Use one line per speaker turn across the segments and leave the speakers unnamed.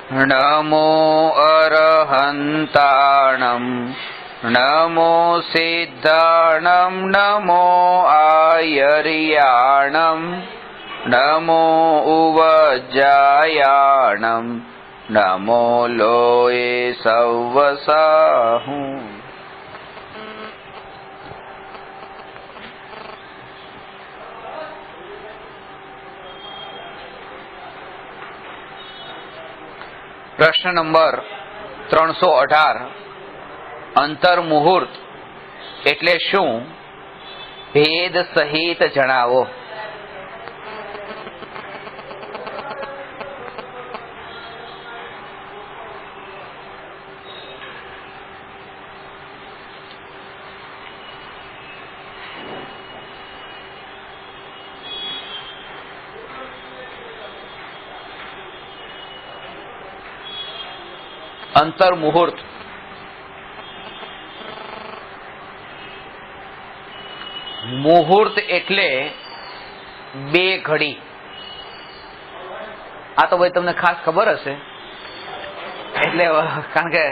નમો અરહંતાણમ નમો સિદ્ધાણમ નમો આયર્યાણમ નમો ઉવજ્જાયાણમ નમો લોએ સવસાહુ. પ્રશ્ન નંબર 318. અંતર્મુહૂર્ત એટલે શું? ભેદ સહિત જણાવો. અંતર્મુહૂર્ત મુહૂર્ત એટલે બે ઘડી. આ તો ભાઈ તમને ખાસ ખબર હશે, એટલે કારણ કે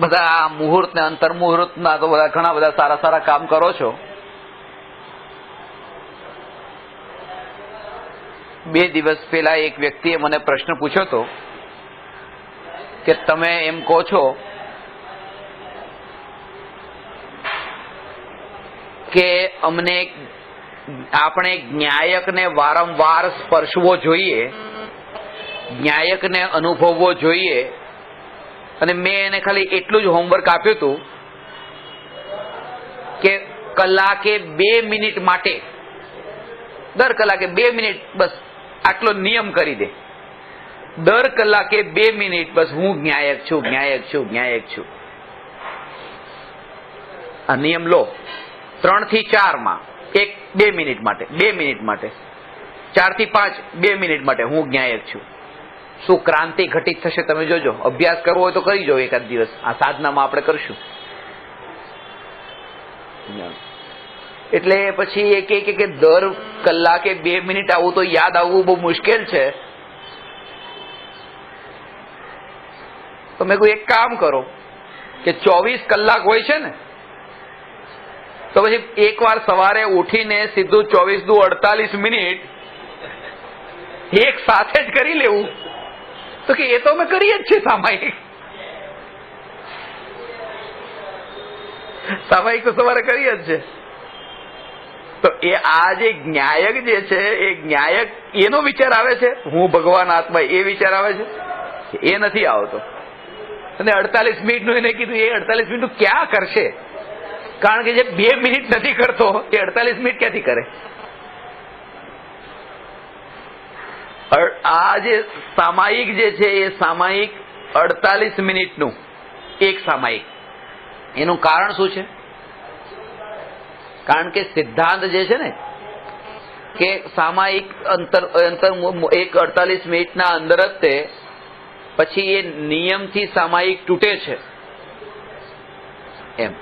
બધા આ મુહૂર્ત ને અંતર્મુહૂર્ત ના તો બધા ઘણા બધા સારા સારા કામ કરો છો. 2 દિવસ પહેલા એક વ્યક્તિએ મને પ્રશ્ન પૂછ્યો હતો કે તમે એમ કહો છો કે આપણે ન્યાયકને વારંવાર સ્પર્શવો જોઈએ, ન્યાયકને અનુભવવો જોઈએ, અને મેં એને ખાલી એટલું જ હોમવર્ક આપ્યું હતું કે કલાકે 2 મિનિટ માટે, દર કલાકે 2 મિનિટ બસ આટલો નિયમ કરી દે. દર કલાકે 2 મિનિટ બસ હું ન્યાયક છું, ન્યાયક છું, ન્યાયક છું. આ નિયમ લો. 3 થી 4 માં 2 મિનિટ માટે, 2 મિનિટ માટે. 4 થી 5 2 મિનિટ માટે હું ન્યાયક છું. શું ક્રાંતિ ઘટિત થશે તમે જોજો. અભ્યાસ કરવો હોય તો કરી જાઓ એકાદ દિવસ. આ સાધનામાં આપણે કરશું. એટલે પછી એ કે દર કલાકે 2 મિનિટ આવું તો યાદ આવવું બહુ મુશ્કેલ છે. તો મેં કોઈ એક કામ કરો કે 24 કલાક હોય છે ને, તો પછી એકવાર સવારે ઉઠીને સીધું 24 દુ 48 મિનિટ એક સાથે જ કરી લેવું. તો કે એ તો અમે કરીએ જ છે સામાયિક. સામાયિક તો સવારે કરીએ જ છે. તો એ આ જે ન્યાયક જે છે એ ન્યાયક એનો વિચાર આવે છે, હું ભગવાન આત્મા, એ વિચાર આવે છે? એ નથી આવતો. અને 48 મિનિટનું એને કીધું, એ 48 મિનિટનું ક્યાં કરશે? કારણ કે જે 2 મિનિટ નથી કરતો એ 48 મિનિટ ક્યાંથી કરે? આ જે સામાયિક જે છે એ સામાયિક 48 મિનિટનું એક સામાયિક. એનું કારણ શું છે? કારણ કે સિદ્ધાંત જે છે ને કે સામાયિક અંતર 48 મિનિટના અંદર જ તે પછી એ નિયમથી સામાયિક તૂટે છે. એમ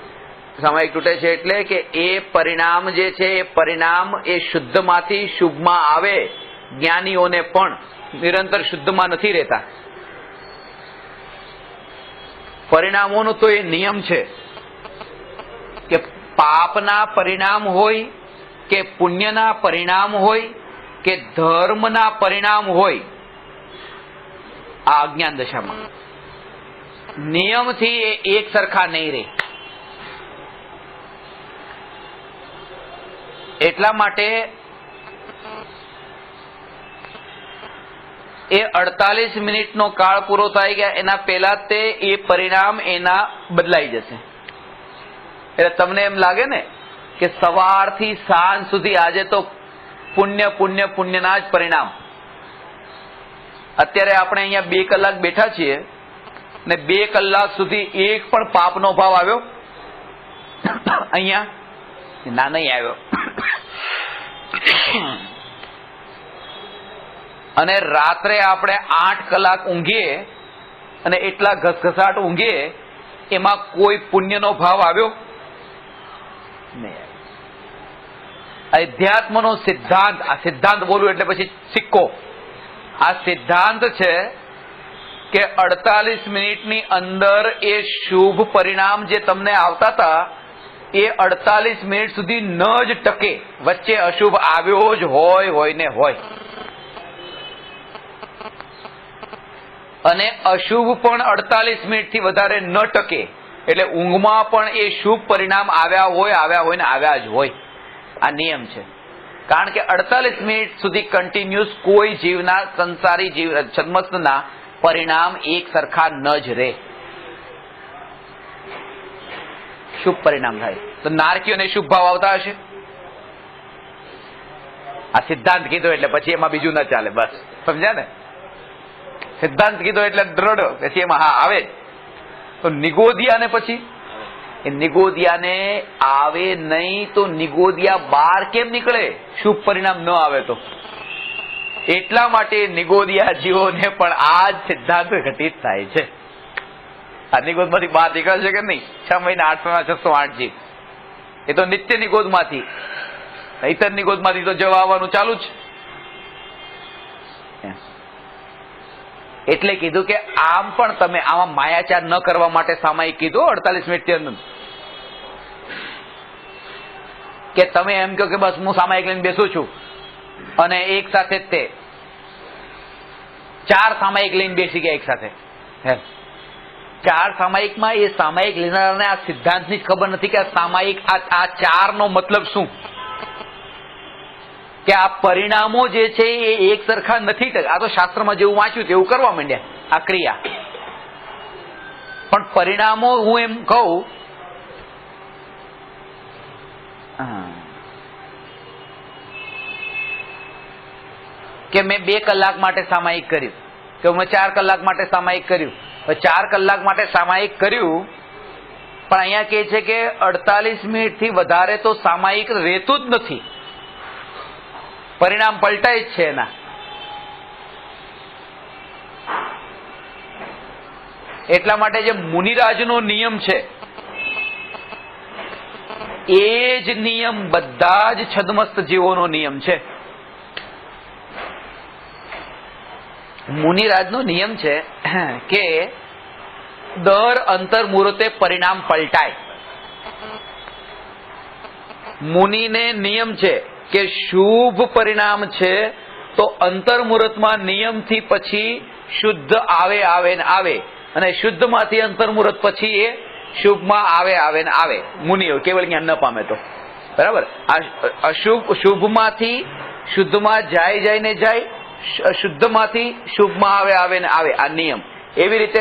સામાયિક તૂટે છે એટલે કે એ પરિણામ જે છે એ પરિણામ એ શુદ્ધમાંથી શુભમાં આવે. જ્ઞાનીઓને પણ નિરંતર શુદ્ધમાં નથી રહેતા. પરિણામોનો તો એ નિયમ છે કે પાપના પરિણામ હોય કે પુણ્યના પરિણામ હોય કે ધર્મના પરિણામ હોય, આ અજ્ઞાન દશામાં નિયમથી એ એક સરખા નહીં રહે. એટલા માટે એ 48 મિનિટનો કાળ પૂરો થાય ગયા એના પહેલા તે એ પરિણામ એના બદલાઈ જશે. એટલે તમને એમ લાગે ને કે સવારથી સાંજ સુધી આજે તો પુણ્ય પુણ્ય પુણ્યના જ પરિણામ. અત્યારે આપણે અહીંયા 2 કલાક બેઠા છીએ ને 2 કલાક સુધી એક પણ પાપનો ભાવ આવ્યો અહીંયા? ના, નહીં આવ્યો. અને રાત્રે આપણે 8 કલાક ઊંઘીએ અને એટલા ઘસઘસાટ ઊંઘીએ, એમાં કોઈ પુણ્યનો ભાવ આવ્યો નહીં. અધ્યાત્મનો સિદ્ધાંત, આ સિદ્ધાંત બોલું એટલે પછી સિક્કો, આ સિદ્ધાંત છે કે 48 મિનિટની અંદર એ શુભ પરિણામ જે તમને આવતા હતા એ 48 મિનિટ સુધી ન જ ટકે, વચ્ચે અશુભ આવ્યો જ હોય ને હોય, અને અશુભ પણ 48 મિનિટથી વધારે ન ટકે. એટલે ઊંઘમાં પણ એ શુભ પરિણામ આવ્યા હોય ને આવ્યા જ હોય. આ નિયમ છે. કારણ કે 48 મિનિટ સુધી કન્ટિન્યુઅસ કોઈ જીવના, સંસારી જીવ, છદ્મસ્તના પરિણામ એક સરખા ન જ રહે, શુભ પરિણામ થાય. તો નારકીઓને શુભ ભાવ આવતા હશે. આ સિદ્ધાંત કીધો એટલે પછી એમાં બીજું ન ચાલે. બસ સમજ્યા ને? સિદ્ધાંત કીધો એટલે દ્રઢ, પછી એમાં હા આવે. તો નિગોદિયાને પછી એ નિગોદિયાને આવે નહીં તો નિગોદિયા બહાર કેમ નીકળે? શુભ પરિણામ ન આવે તો. એટલા માટે નિગોદિયા જીવોને પણ આ જ સિદ્ધાંત ઘટિત થાય છે. આ નિગોદમાંથી બહાર નીકળશે કે નહીં? 6 મહિના 608 જીવ એ તો નિત્ય નિગોદમાંથી, ઇતર નિગોદમાંથી તો જવા આવવાનું ચાલુ જ. એટલે કીધું કે આમ પણ તમે આમાં માયાચાર ન કરવા માટે સામાયિક કીધું 48 મિનિટની અંદર. કે તમે એમ કહો કે બસ હું સામાયિક લઈને બેસું છું અને એક સાથે તે 4 સામાયિક લઈને બેસી ગયા એક સાથે. 4 સામાયિકમાં એ સામાયિક લેનારને આ સિદ્ધાંતની જ ખબર નથી કે આ સામાયિક, આ 4 નો મતલબ શું, કે આ પરિણામો જે છે એ એક સરખા નથી. આ તો શાસ્ત્રમાં જેવું વાંચ્યું તેવું કરવા માંડ્યા આ ક્રિયા. પણ પરિણામો હું એમ કહું કે મેં 2 કલાક માટે સામાયિક કર્યું, કે મેં 4 કલાક માટે સામાયિક કર્યું. 4 કલાક માટે સામાયિક કર્યું, પણ અહીંયા કહે છે કે 48 મિનિટથી વધારે તો સામાયિક રહેતું જ નથી, પરિણામ પલટાય જ છે એના. એટલા માટે જે મુનિરાજનો નિયમ છે એ જ નિયમ બધા જ છદ્મસ્ત જીવોનો નિયમ છે. મુનિરાજનો નિયમ છે કે દર અંતર મુહૂર્તે પરિણામ પલટાય. મુનિને નિયમ છે કે શુભ પરિણામ છે તો અંતર મુહૂર્તમાં નિયમથી પછી શુદ્ધ આવે ને આવે, અને શુદ્ધમાંથી અંતર મુહૂર્ત પછી એ શુભમાં આવે ને આવે. મુનિઓ કેવળ જ્ઞાન ન પામે તો બરાબર. આ અશુભ શુભમાંથી શુદ્ધમાં જાય ને જાય, શુદ્ધમાંથી શુભમાં આવે ને આવે, આ નિયમ. એવી રીતે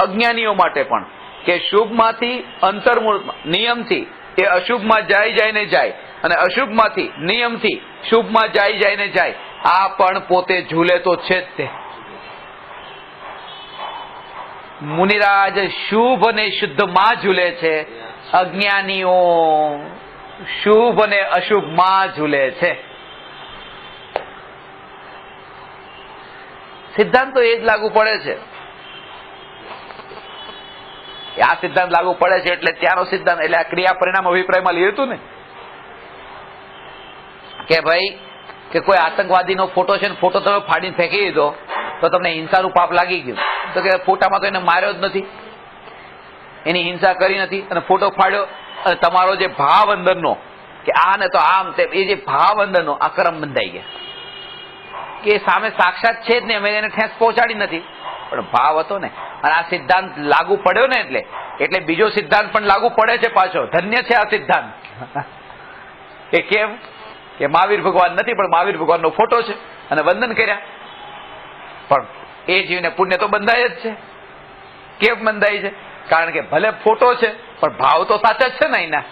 અજ્ઞાનીઓ માટે પણ કે શુભમાંથી અંતર મુહૂર્તમાં નિયમથી એ અશુભમાં જાય ને જાય, અને અશુભમાંથી નિયમથી શુભમાં જાય ને જાય. આ પણ પોતે ઝૂલે તો છે જ તે. મુનિરાજ શુભ અને શુદ્ધમાં ઝૂલે છે, અજ્ઞાનીઓ શુભ અને અશુભમાં ઝૂલે છે. સિદ્ધાંત તો એ જ લાગુ પડે છે. આ સિદ્ધાંત લાગુ પડે છે એટલે ત્યાંનો સિદ્ધાંત, એટલે આ ક્રિયા પરિણામ અભિપ્રાયમાં લીધું હતું ને કે ભાઈ કે કોઈ આતંકવાદીનો ફોટો છે ને ફોટો તમે ફાડીને ફેંકી દીધો તો તમને હિંસાનું પાપ લાગી ગયું. તો કે ફોટામાં તો એને માર્યો જ નથી, એની હિંસા કરી નથી, અને ફોટો ફાડ્યો, અને તમારો જે ભાવ અંદરનો કે આ ને તો આમ તે, એ જે ભાવ અંદરનો આ કરમ બંધાઈ ગયા કે સામે સાક્ષાત છે જ ને, અમે એને ઠેસ પહોંચાડી નથી, પણ ભાવ હતો ને. અને આ સિદ્ધાંત લાગુ પડ્યો ને એટલે બીજો સિદ્ધાંત પણ લાગુ પડે છે પાછો. ધન્ય છે આ સિદ્ધાંત. એ કેમ કે મહાવીર ભગવાન નથી પણ મહાવીર ભગવાનનો ફોટો છે અને વંદન કર્યા, પણ એ જીવને પુણ્ય તો બંધાય જ છે. કેમ બંધાય છે? કારણ કે ભલે ફોટો છે પણ ભાવ તો સાચા જ છે ને એના.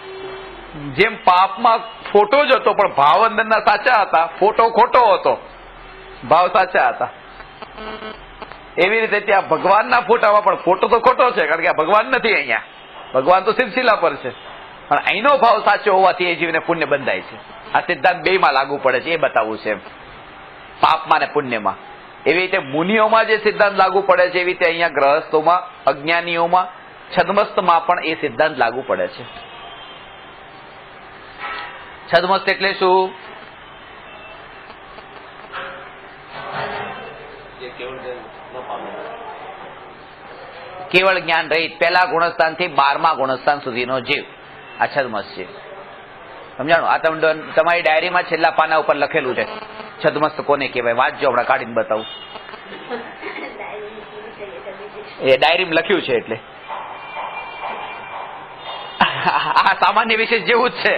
જેમ પાપમાં ફોટો જ હતો પણ ભાવ અંદરના સાચા હતા, ફોટો ખોટો હતો, ભાવ સાચા હતા. એવી રીતે ત્યાં ભગવાનના ફોટામાં પણ ફોટો તો ખોટો છે, કારણ કે આ ભગવાન નથી અહીંયા, ભગવાન તો સિલસિલા પર છે, પણ અહીંનો ભાવ સાચો હોવાથી એ જીવને પુણ્ય બંધાય છે. આ સિદ્ધાંત બેયમાં લાગુ પડે છે, એ બતાવવું છે. પાપમાં ને પુણ્યમાં એવી રીતે મુનિઓમાં જે સિદ્ધાંત લાગુ પડે છે, એવી રીતે અહીંયા ગ્રહસ્થોમાં, અજ્ઞાનીઓમાં, છદ્મસ્તમાં પણ એ સિદ્ધાંત લાગુ પડે છે. છદ્મસ્ત એટલે શું? કેવળ જ્ઞાન રહિત પહેલા ગુણસ્થાન થી 12મા ગુણસ્થાન સુધીનો જીવ આ છદ્મસ છે. સમજાણું? આ તમારી ડાયરીમાં છેલ્લા પાના ઉપર લખેલું છે છદ્મસ્ત કોને કહેવાય. વાંચજો, હમણાં કાઢીને બતાવું. એ ડાયરીમાં લખ્યું છે એટલે આ સામાન્ય વિશેષ જેવું જ છે.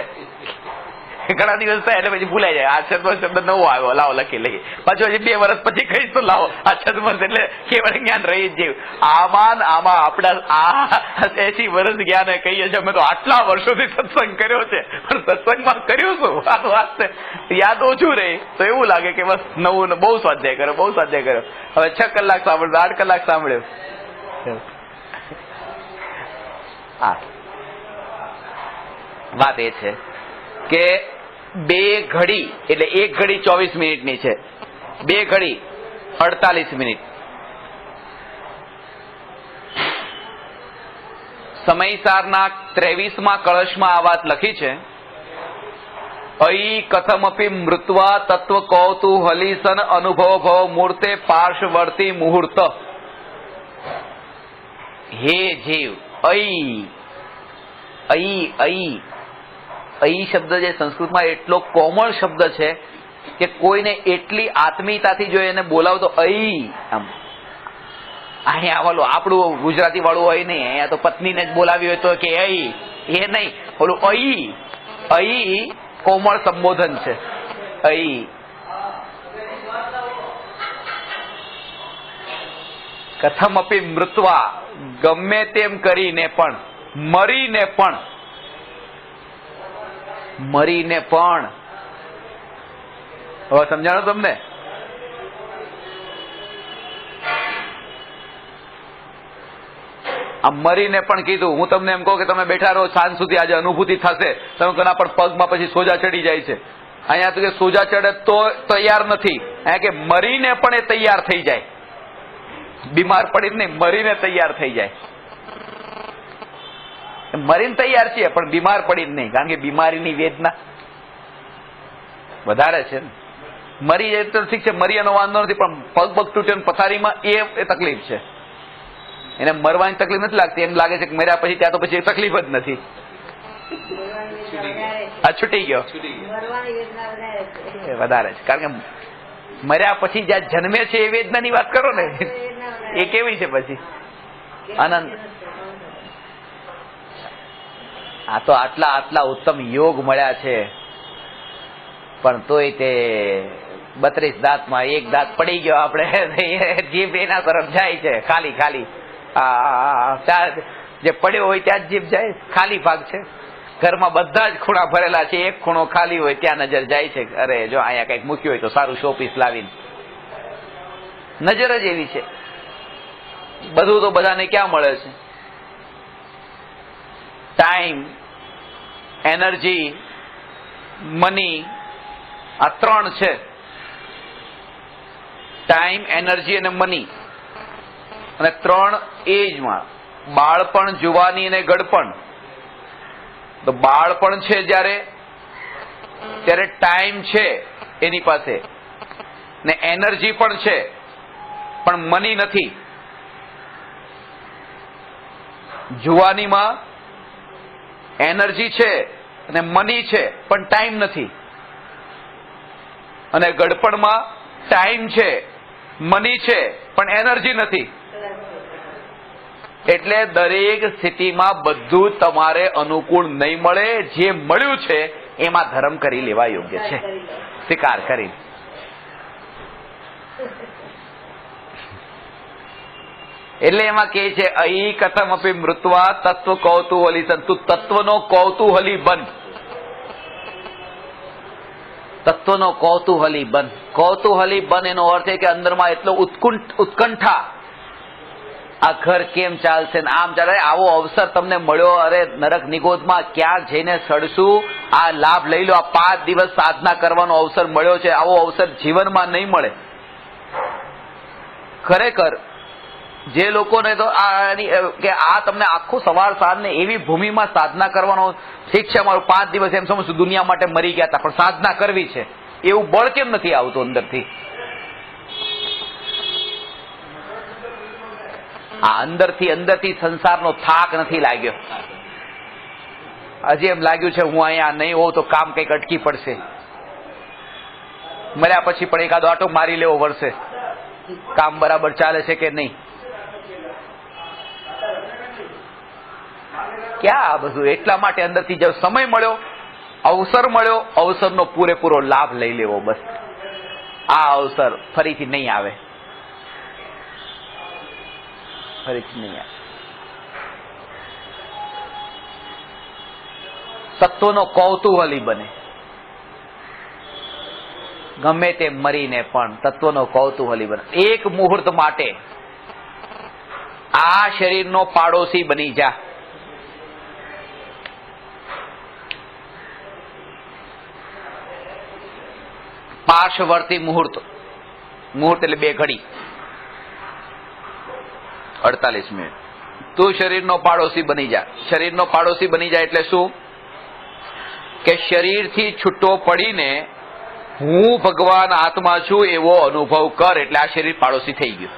ઘણા દિવસ થાય એટલે પછી ભૂલાઈ જાય. આ છદ્મસ શબ્દ નવો આવ્યો, લાવો લખી લઈએ. પાછું હજી 2 વર્ષ પછી કહીશ તો લાવો આ છદ્મસ એટલે કેવળ જ્ઞાન રહી જ જેવું. આમાં આપણા આ 80 વર્ષ જ્ઞાન કહીએ છીએ અમે તો આટલા વર્ષોથી સત્સંગ કર્યો છે, પણ સત્સંગમાં કર્યું શું વાત છે યાદ ઓછું રહે તો એવું લાગે કે બસ નવું બહુ સ્વાધ્યાય કર્યો, બહુ સ્વાધ્યાય કર્યો. હવે 6 કલાક સાંભળ્યો, 8 કલાક સાંભળ્યો. હા, વાત એ છે કે 2 ઘડી એટલે 1 ઘડી 24 મિનિટની છે, 2 ઘડી 48 મિનિટ. સમયસારના 23મા કળશમાં આ વાત લખી છે. અહી કથમપી મૃત્વા તત્વ કૌતુહલીસન અનુભવ ભવ મૂર્તે પાર્શ્વવર્તી મુહૂર્ત. હે જીવ, અહી શબ્દ જે સંસ્કૃતમાં એટલો કોમળ શબ્દ છે કે કોઈને એટલી આત્મીયતાથી જો એને બોલાવો તો અહી આમ. અહીંયા વાળું આપણું ગુજરાતી વાળું હોય નહીં, અહીંયા તો પત્નીને જ બોલાવી હોય તો કે અહી, એ નહીં, ઓલું અહી કોમળ સંબોધન છે. અહી કથમપી મૃત્વા, ગમે તેમ કરીને પણ, મરીને પણ હવે સમજાણો તમને? આ મરીને પણ કીધું. હું તમને એમ કહું કે તમે બેઠા રહો સાંજ સુધી, આજે અનુભૂતિ થશે, તમે કોના પણ પગમાં પછી સોજા ચડી જાય છે. અહીંયા તો કે સોજા ચડે તો તૈયાર નથી, અહીંયા કે મરીને પણ એ તૈયાર થઈ જાય. બીમાર પડીને નહીં, મરીને તૈયાર થઈ જાય. મરીને તૈયાર છીએ પણ બીમાર પડીને નહીં, કારણ કે બીમારીની વેદના વધારે છે ને. મરી જાય તો ઠીક છે, મરી એનો વાંધો નથી, પણ પગ તૂટે પથારીમાં એ તકલીફ છે. એને મરવાની તકલીફ નથી લાગતી, એમ લાગે છે કે મર્યા પછી ત્યાં તો પછી તકલીફ જ નથી. આ છૂટી ગયો વધારે છે, કારણ કે મર્યા પછી જ્યાં જન્મે છે એ વેદનાની વાત કરો ને, એ કેવી છે પછી આનંદ. આ તો આટલા ઉત્તમ યોગ મળ્યા છે, પણ તોય તે 32 દાંતમાં એક દાંત પડી ગયો આપણે, જીભ એના તરફ જાય છે. ખાલી જે પડ્યો હોય ત્યાં જ જીભ જાય, ખાલી ભાગ છે. ઘરમાં બધા જ ખૂણા ભરેલા છે, એક ખૂણો ખાલી હોય ત્યાં નજર જાય છે. અરે જો અહીંયા કઈક મૂક્યું હોય તો સારું, શોપીસ લાવીને. નજર જ એવી છે. બધું તો બધાને ક્યાં મળે છે? ટાઈમ, એનર્જી, મની, આ 3 છે. ટાઈમ, એનર્જી અને મની, અને 3 એજમાં બાળપણ, જુવાની અને ગડપણ. તો બાળપણ છે ત્યારે ટાઈમ છે એની પાસે, ને એનર્જી પણ છે પણ મની નથી. જુવાનીમાં એનર્જી છે અને મની છે પણ ટાઈમ નથી, અને ગડપણમાં ટાઈમ છે, મની છે પણ એનર્જી નથી. એટલે દરેક સ્થિતિમાં બધું તમારે અનુકૂળ નહીં મળે. જે મળ્યું છે એમાં ધર્મ કરી લેવા યોગ્ય છે, સ્વીકાર કરી. એટલે એમાં કે છે અહી કથમ અપી મૃત્વા તત્વ કૌતુહલી સંતુ. તત્વનો કૌતુહલી બન, તત્વનો કૌતુહલી બન. કૌતુહલી બન એનો અર્થ છે કે અંદરમાં એટલો ઉત્કંઠા, આ ઘર કેમ ચાલશે ને આમ ચાલે. આવો અવસર તમને મળ્યો, અરે નરક નિગોદમાં ક્યાં જઈને સડશું, આ લાભ લઈ લો. આ 5 દિવસ સાધના કરવાનો અવસર મળ્યો છે, આવો અવસર જીવનમાં નહીં મળે. ખરેખર જે લોકોને તો કે આ તમને આખું સવાર સાંજ ને એવી ભૂમિમાં સાધના કરવાનો, ઠીક છે અમારું 5 દિવસ એમ સમજશું દુનિયા માટે મરી ગયા હતા, પણ સાધના કરવી છે એવું બળ કેમ નથી આવતું અંદરથી? આ અંદરથી સંસારનો થાક નથી લાગ્યો. હજી એમ લાગ્યું છે હું અહીંયા નહીં હોઉં તો કામ કંઈક અટકી પડશે. મર્યા પછી પણ એકાદો આટો મારી લેવો પડશે, કામ બરાબર ચાલે છે કે નહીં. ક્યાં આ બધું? એટલા માટે અંદરથી જો સમય મળ્યો, અવસર મળ્યો, અવસરનો પૂરેપૂરો લાભ લઈ લેવો. બસ આ અવસર ફરીથી નહીં આવે, ફરીથી નહીં આવે. તત્વનો કૌતૂહલી બને, ગમે તે મરીને પણ તત્વનો કૌતૂહલી બને. એક મુહૂર્ત માટે આ શરીરનો પાડોશી બની જા. પાર્શ્વવર્તી મુહૂર્ત, મુહૂર્ત એટલે 2 ઘડી 48 મિનિટ. તું શરીરનો પાડોશી બની જા. શરીરનો પાડોશી બની જાય એટલે શું? કે શરીરથી છૂટો પડીને હું ભગવાન આત્મા છું એવો અનુભવ કર, એટલે આ શરીર પાડોશી થઈ ગયું.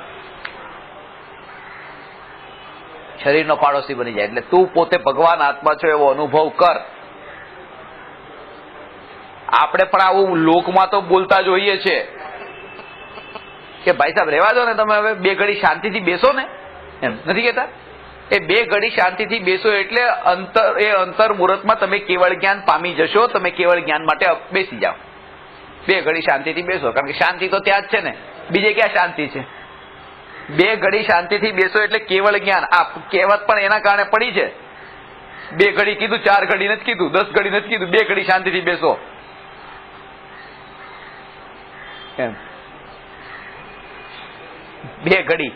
શરીરનો પાડોશી બની જાય એટલે તું પોતે ભગવાન આત્મા છો એવો અનુભવ કર. આપણે પણ આવું લોકમાં તો બોલતા જોઈએ છે કે ભાઈ સાહેબ રહેવા દો ને, તમે હવે 2 ઘડી શાંતિથી બેસો ને, એમ નથી કહેતા? એ 2 ઘડી શાંતિથી બેસો એટલે અંતર મુહૂર્તમાં તમે કેવળ જ્ઞાન પામી જશો. તમે કેવળ જ્ઞાન માટે બેસી જાઓ. 2 ઘડી શાંતિથી બેસો, કારણ કે શાંતિ તો ત્યાં જ છે ને, બીજે ક્યાં શાંતિ છે? 2 ઘડી શાંતિથી બેસો એટલે કેવળ જ્ઞાન. આ કહેવત પણ એના કારણે પડી છે. 2 ઘડી કીધું, 4 ઘડી નથી કીધું, 10 ઘડી નથી કીધું, 2 ઘડી શાંતિથી બેસો એમ. 2 ઘડી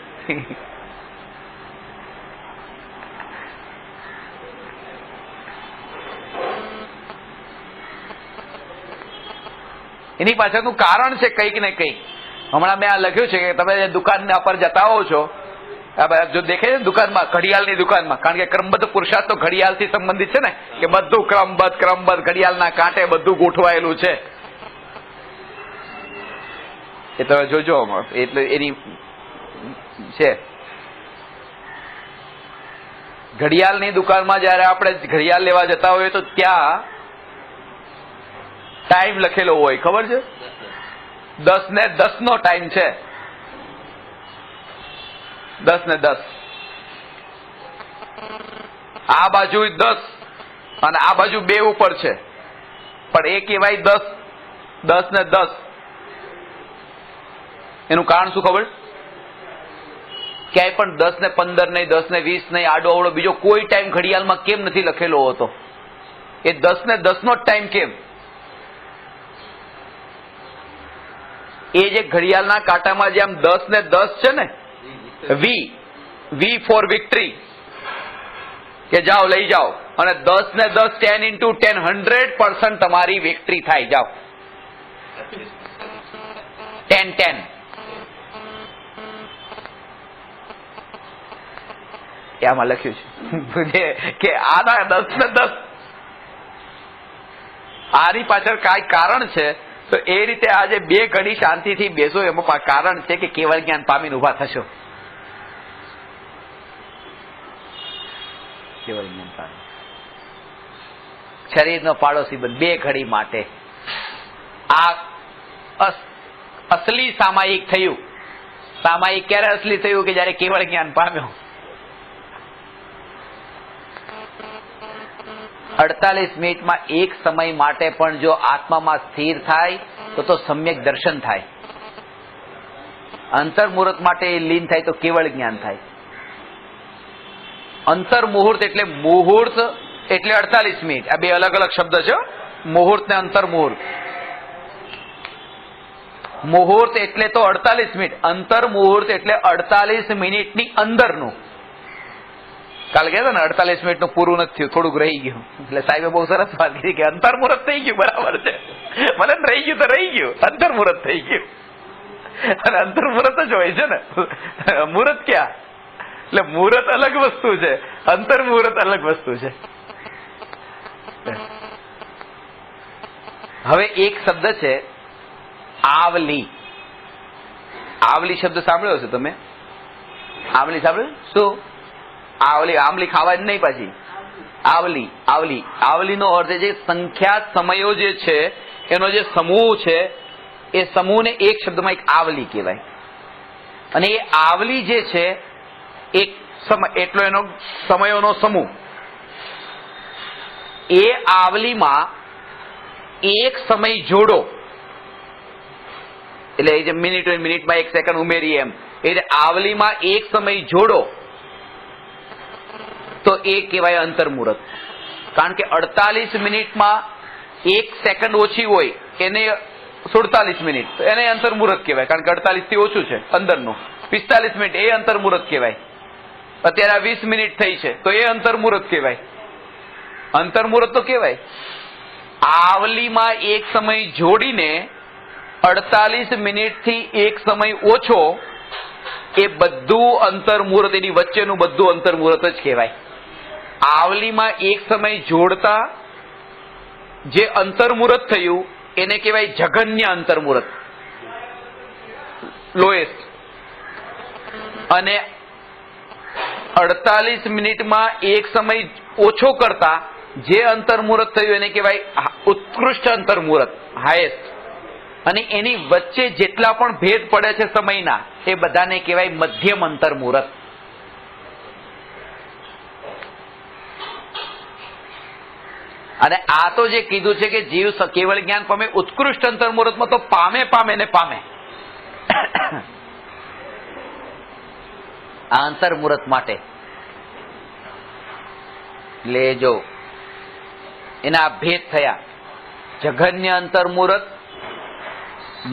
એની પાછળનું કારણ છે કંઈક ને કંઈક. હમણાં મેં આ લખ્યું છે કે તમે દુકાન પર જતા હો છો, જો દેખે છે દુકાનમાં, ઘડિયાળની દુકાનમાં, કારણ કે ક્રમબદ્ધ પુરુષાર્થ તો ઘડિયાળથી સંબંધિત છે ને, કે બધું ક્રમબદ્ધ ઘડિયાળના કાંટે બધું ગોઠવાયેલું છે. એ તમે જોજો, એટલે એની છે. ઘડિયાળની દુકાનમાં જયારે આપણે ઘડિયાળ લેવા જતા હોઈએ તો ત્યાં ટાઈમ લખેલો હોય, ખબર છે? 10 ને 10 નો ટાઈમ છે. 10 ને 10. આ બાજુ 10 અને આ બાજુ 2 ઉપર છે, પણ એ કહેવાય 10 ને 10. એનું કારણ શું ખબર? ક્યાંય પણ 10 ને 15 નહીં, 10 ને 20 નહીં, આડો અવળો બીજો કોઈ ટાઈમ ઘડિયાળમાં કેમ નથી લખેલો હોતો? એ 10 ને 10 નો ટાઈમ કેમ? એ જે ઘડિયાળના કાંટામાં જે આમ 10 ને 10 છે ને, વી ફોર વિક્ટરી, કે જાઓ લઈ જાઓ, અને 10 ને 10 10 into 10 100% તમારી વિક્ટરી થાય. જાઓ 10 આમાં લખ્યું છે કે આના 10 ને 10 આની પાછળ કાંઈ કારણ છે. તો એ રીતે આજે 2 ઘડી શાંતિથી બેસો, એમાં કારણ છે કે કેવળ જ્ઞાન પામીને ઉભા થશો. કેવળ જ્ઞાન પામી શરીરનો પાડોશી બન 2 ઘડી માટે. આ અસલી સામાયિક થયું. સામાયિક ક્યારે અસલી થયું? કે જયારે કેવળ જ્ઞાન પામ્યો. 48 મિનિટમાં એક સમય માટે પણ જો આત્મામાં સ્થિર થાય તો સમ્યક દર્શન થાય. અંતર મુહૂર્ત માટે લીન થાય તો કેવળ જ્ઞાન થાય. અંતર મુહૂર્ત એટલે 48 મિનિટ. આ 2 અલગ અલગ શબ્દ છે. મુહૂર્ત ને અંતર મુહૂર્ત. મુહૂર્ત એટલે તો 48 મિનિટ, અંતર મુહૂર્ત એટલે 48 મિનિટની અંદરનું. કાલે કહેતા ને 48 મિનિટનું પૂરું નથી થયું, થોડુંક રહી ગયું. એટલે સાહેબે બહુ સરસ વાત કીધી કે અંતર મુહૂર્ત થઈ ગયું, બરાબર છે. મને રહી ગયું તો રહી ગયું, અંતર મુહૂર્ત થઈ ગયું. અને અંતર મુહૂર્ત જ હોય છે ને, મુહૂર્ત ક્યાં? એટલે મુહૂર્ત અલગ વસ્તુ છે, અંતર મુહૂર્ત અલગ વસ્તુ છે. હવે એક શબ્દ છે આવલી. આવલી શબ્દ સાંભળ્યો છે તમે? આંબલી સાંભળ્યું? શું આવલી? આંબલી ખાવાની નહીં પાછી, આવલી. આવલી, આવલીનો અર્થ છે સંખ્યાત સમયો જે છે એનો જે સમૂહ છે એ સમૂહને એક શબ્દમાં એક આવલી કહેવાય. અને એ આવલી જે છે એક સમય એટલો એનો સમયોનો સમૂહ. એ આવલીમાં એક સમય જોડો એટલે એ જે મિનિટમાં એક સેકન્ડ ઉમેરી એમ, એટલે આવલીમાં એક સમય જોડો તો એ કહેવાય અંતર્મુહૂર્ત. કારણ કે 48 મિનિટમાં એક સેકન્ડ ઓછી હોય એને 47 મિનિટ, તો એને અંતર્મુહૂર્ત કહેવાય. કારણ કે 48 થી ઓછું છે અંદરનું. 45 મિનિટ એ અંતર્મુહૂર્ત કહેવાય. અત્યારે 20 મિનિટ થઈ છે તો એ અંતર્મુહૂર્ત કહેવાય. અંતર્મુહૂર્ત તો કહેવાય. આવલીમાં એક સમય જોડીને 48 મિનિટથી એક સમય ઓછો એ બધું અંતર્મુહૂર્ત, એની વચ્ચેનું બધું અંતર્મુહૂર્ત જ કહેવાય. આવલીમાં એક સમય જોડતા જે અંતર્મુહૂર્ત થયું એને કહેવાય જઘન્ય અંતર્મુહૂર્ત, લોએસ્ટ. અને 48 મિનિટમાં એક સમય ઓછો કરતા જે અંતર્મુહૂર્ત થયું એને કહેવાય ઉત્કૃષ્ટ અંતર્મુહૂર્ત, હાઈએસ્ટ. અને એની વચ્ચે જેટલા પણ ભેદ પડે છે સમયના એ બધાને કહેવાય મધ્યમ અંતર્મુહૂર્ત. અને આ તો જે કીધું છે કે જીવ કેવળ જ્ઞાન પામે ઉત્કૃષ્ટ અંતર્મુહૂર્તમાં તો પામે ને પામે. આ અંતર્મુહૂર્ત માટે લેજો એના ભેદ થયા: જઘન્ય અંતર્મુહૂર્ત,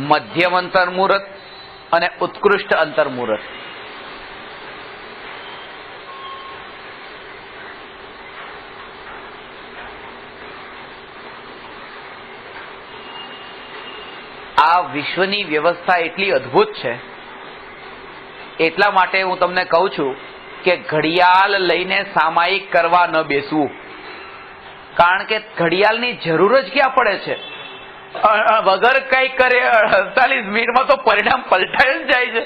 મધ્યમ અંતર્મુહૂર્ત અને ઉત્કૃષ્ટ અંતર્મુહૂર્ત. આ વિશ્વની વ્યવસ્થા એટલી અદ્ભુત છે, એટલા માટે હું તમને કહું છું કે ઘડિયાળ લઈને સામાયિક કરવા ન બેસવું. કારણ કે ઘડિયાળની જરૂર જ ક્યાં પડે છે? વગર કઈ કરે 48 મિનિટમાં તો પરિણામ પલટાઈ જ જાય છે.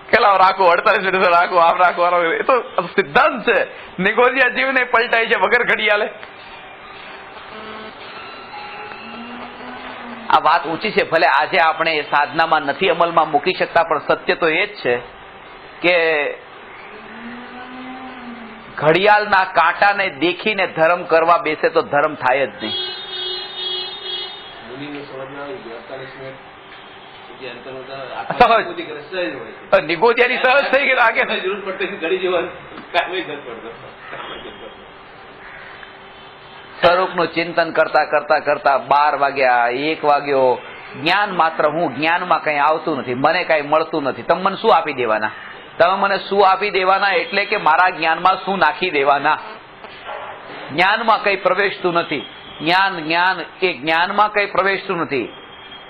કેટલા રાખો 48 મિનિટ રાખો, આમ રાખો, એ તો સિદ્ધાંત છે. નિગોજિયા જીવને પલટાય છે વગર ઘડિયાળે. આ વાત ઊંચી છે. ભલે આજે આપણે સાધનામાં નથી અમલમાં મૂકી શકતા, પણ સત્ય તો એ જ છે કે ઘડિયાળના કાંટાને દેખીને ધર્મ કરવા બેસે તો ધર્મ થાય જ નહીં. નિગોજિયાની સહજ થઈ ગઈ આગે સ્વરૂપનું ચિંતન કરતા કરતા કરતા 12 વાગ્યા, 1 વાગ્યો. જ્ઞાન માત્ર હું, જ્ઞાનમાં કઈ આવતું નથી, મને કઈ મળતું નથી. તમે મને શું આપી દેવાના? તમે મને શું આપી દેવાના એટલે કે મારા જ્ઞાનમાં શું નાખી દેવાના? જ્ઞાનમાં કઈ પ્રવેશતું નથી. જ્ઞાન એ જ્ઞાનમાં કઈ પ્રવેશતું નથી.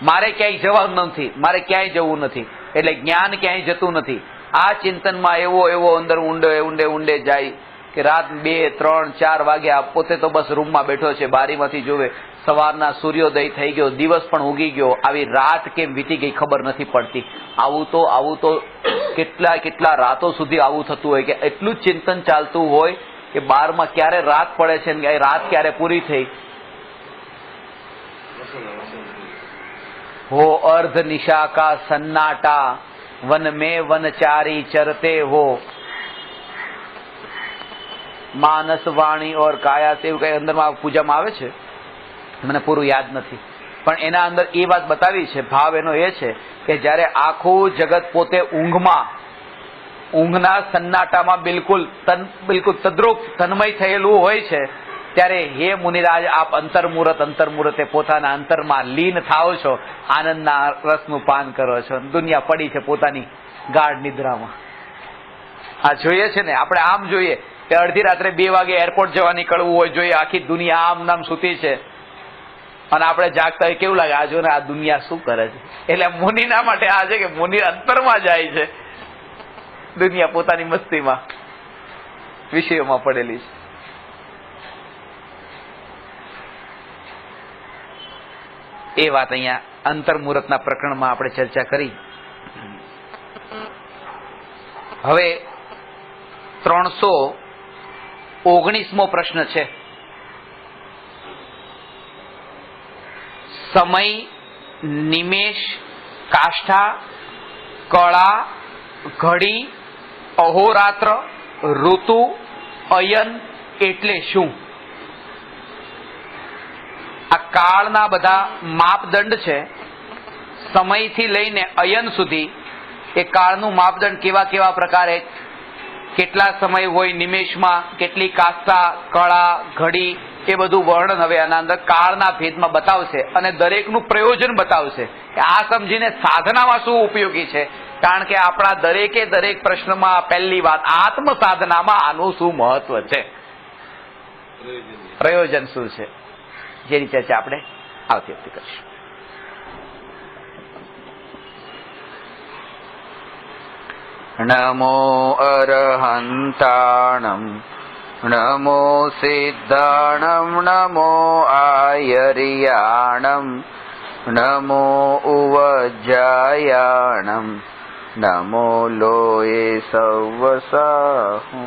મારે ક્યાંય જવાનું નથી, મારે ક્યાંય જવું નથી, એટલે જ્ઞાન ક્યાંય જતું નથી. આ ચિંતનમાં એવો અંદર ઊંડે જાય કે રાત 2, 3, 4 વાગ્યા, પોતે તો બસ રૂમમાં બેઠો છે, બારીમાંથી જોવે સવારના સૂર્યોદય થઈ ગયો, દિવસ પણ ઉગી ગયો. આવી રાત કેમ વીતી ગઈ ખબર નથી પડતી. આવું તો કેટલા રાતો સુધી આવું થતું હોય કે એટલું જ ચિંતન ચાલતું હોય કે 12માં ક્યારે રાત પડે છે ને રાત ક્યારે પૂરી થઈ. हो अर्ध निशा का सन्नाटा, वन में वनचारी चरते हो, मानस वाणी और काया से કઈ અંદરમાં પૂજામાં આવે છે, મને પૂરું યાદ નથી, પણ એના અંદર એ વાત બતાવી છે. ભાવ એનો એ છે કે જ્યારે આખું જગત પોતે ઊંઘના સન્નાટામાં બિલકુલ તદ્રુપ તન્મય થયેલું હોય છે, ત્યારે હે મુનિરાજ આપ અંતર્મુહૂર્તે પોતાના અંતરમાં લીન થાઓ છો, આનંદના રસનું પાન કરો છો. દુનિયા પડી છે પોતાની ગાઢ નિદ્રામાં. આ જોઈએ છે ને આપણે, આમ જોઈએ કે અડધી રાત્રે 2 વાગે એરપોર્ટ જવા નીકળવું હોય, જોઈએ આખી દુનિયા આમ નામ સૂતી છે અને આપણે જાગતા હોય કેવું લાગે? આ જો ને આ દુનિયા શું કરે છે. એટલે મુનિના માટે આ છે કે મુનિ અંતરમાં જાય છે, દુનિયા પોતાની મસ્તીમાં વિષયોમાં પડેલી છે. એ વાત અહીંયા અંતર્મુહૂર્તના પ્રકરણમાં આપણે ચર્ચા કરી.
હવે 319મો પ્રશ્ન છે. સમય, નિમેષ, કાષ્ઠા, કળા, ઘડી, અહોરાત્ર, ઋતુ, અયન એટલે શું? આ કાળના બધા માપદંડ છે. સમયથી લઈને અયન સુધી એ કાળનું માપદંડ કેવા કેવા પ્રકારે, કેટલા સમય હોય નિમેષમાં, કેટલી કાષ્ઠા, કળા, ઘડી, એ બધું વર્ણન હવે આના અંદર કાળના ભેદમાં બતાવશે અને દરેકનું પ્રયોજન બતાવશે કે આ સમજીને સાધનામાં શું ઉપયોગી છે. કારણ કે આપણા દરેકે દરેક પ્રશ્નમાં પહેલી વાત આત્મ સાધનામાં આનું શું મહત્વ છે, પ્રયોજન શું છે, જેની ચર્ચા આપણે આવતી વખતે કરીશું.
નમો અરહંતાણમ નમો સિદ્ધાણમ નમો આયર્યાણમ નમો ઉવજ્જાયાણમ નમો લોયે સવસાહુ.